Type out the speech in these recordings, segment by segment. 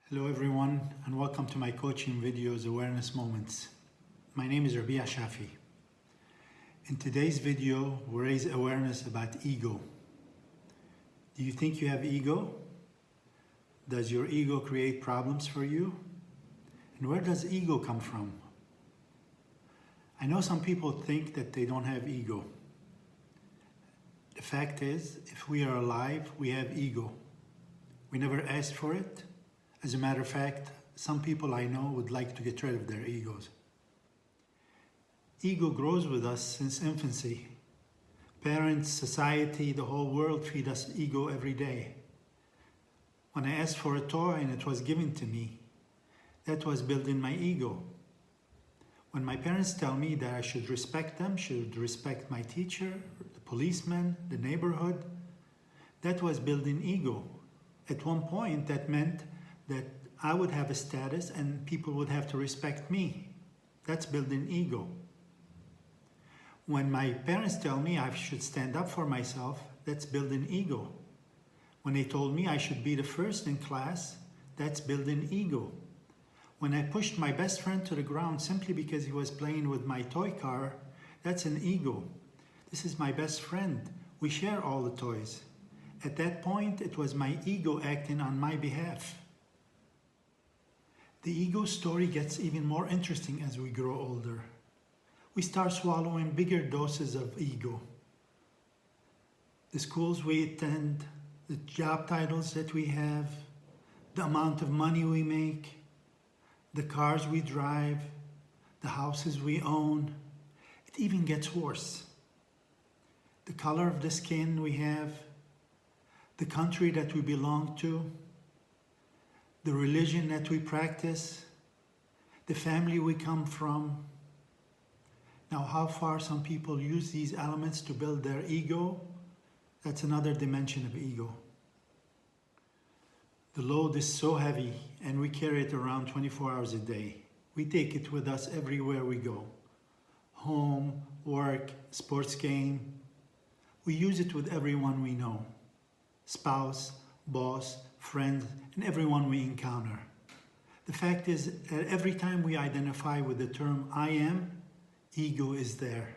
Hello everyone and welcome to my coaching videos Awareness Moments. My name is Rabia Shafi. In today's video, we'll raise awareness about ego. Do you think you have ego? Does your ego create problems for you? And where does ego come from? I know some people think that they don't have ego. The fact is, if we are alive, we have ego. We never asked for it. As a matter of fact, some people I know would like to get rid of their egos. Ego grows with us since infancy. Parents, society, the whole world feed us ego every day. When I asked for a toy and it was given to me, that was building my ego. When my parents tell me that I should respect them, should respect my teacher, the policeman, the neighborhood, that was building ego. At one point, that meant that I would have a status and people would have to respect me. That's building ego. When my parents tell me I should stand up for myself, that's building ego. When they told me I should be the first in class, that's building ego. When I pushed my best friend to the ground simply because he was playing with my toy car, that's an ego. This is my best friend. We share all the toys. At that point, it was my ego acting on my behalf. The ego story gets even more interesting as we grow older. We start swallowing bigger doses of ego. The schools we attend, the job titles that we have, the amount of money we make, the cars we drive, the houses we own. It even gets worse. The color of the skin we have, the country that we belong to, the religion that we practice, the family we come from. Now, how far some people use these elements to build their ego, that's another dimension of ego. The load is so heavy and we carry it around 24 hours a day. We take it with us everywhere we go. Home, work, sports game. We use it with everyone we know. Spouse, boss, friend, and everyone we encounter. The fact is that every time we identify with the term I am, ego is there.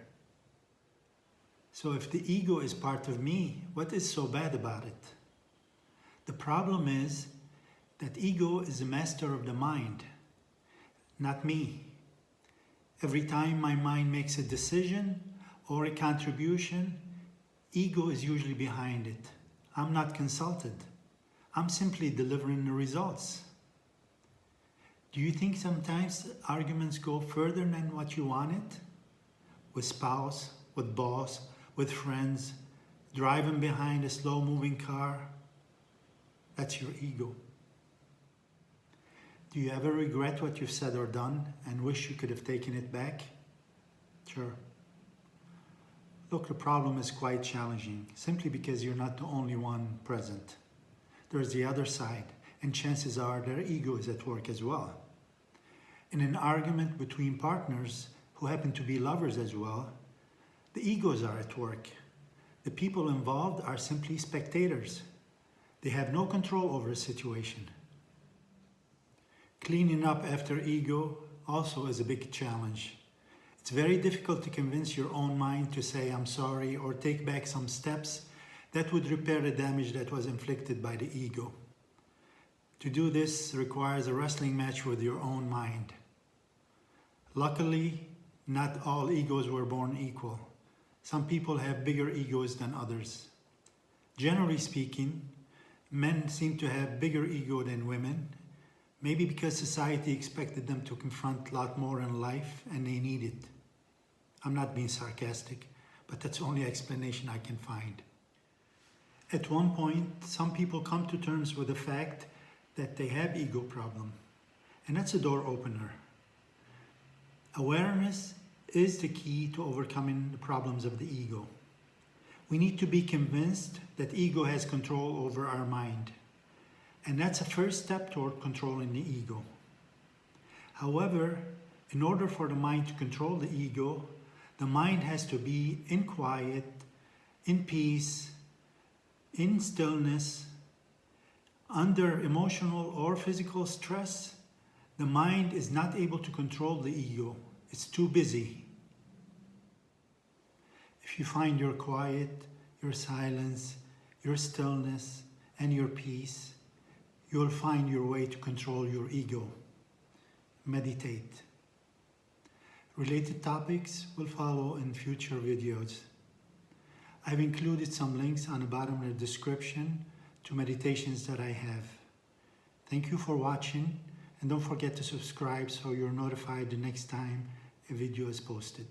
So if the ego is part of me, what is so bad about it? The problem is that ego is a master of the mind, not me. Every time my mind makes a decision or a contribution, ego is usually behind it. I'm not consulted. I'm simply delivering the results. Do you think sometimes arguments go further than what you wanted? With spouse, with boss, with friends, driving behind a slow-moving car? That's your ego. Do you ever regret what you've said or done and wish you could have taken it back? Sure. Look, the problem is quite challenging, simply because you're not the only one present. There's the other side, and chances are their ego is at work as well. In an argument between partners who happen to be lovers as well, the egos are at work. The people involved are simply spectators. They have no control over a situation. Cleaning up after ego also is a big challenge. It's very difficult to convince your own mind to say I'm sorry or take back some steps that would repair the damage that was inflicted by the ego. To do this requires a wrestling match with your own mind. Luckily, not all egos were born equal. Some people have bigger egos than others. Generally speaking, men seem to have bigger ego than women, maybe because society expected them to confront a lot more in life and they need it. I'm not being sarcastic, but that's the only explanation I can find. At one point, some people come to terms with the fact that they have ego problem, and that's a door opener. Awareness is the key to overcoming the problems of the ego. We need to be convinced that ego has control over our mind, and that's a first step toward controlling the ego. However, in order for the mind to control the ego, the mind has to be in quiet, in peace, in stillness, Under emotional or physical stress, the mind is not able to control the ego. It's too busy. If you find your quiet, your silence, your stillness, and your peace, you'll find your way to control your ego. Meditate. Related topics will follow in future videos. I've included some links on the bottom of the description to meditations that I have. Thank you for watching, and don't forget to subscribe so you're notified the next time a video is posted.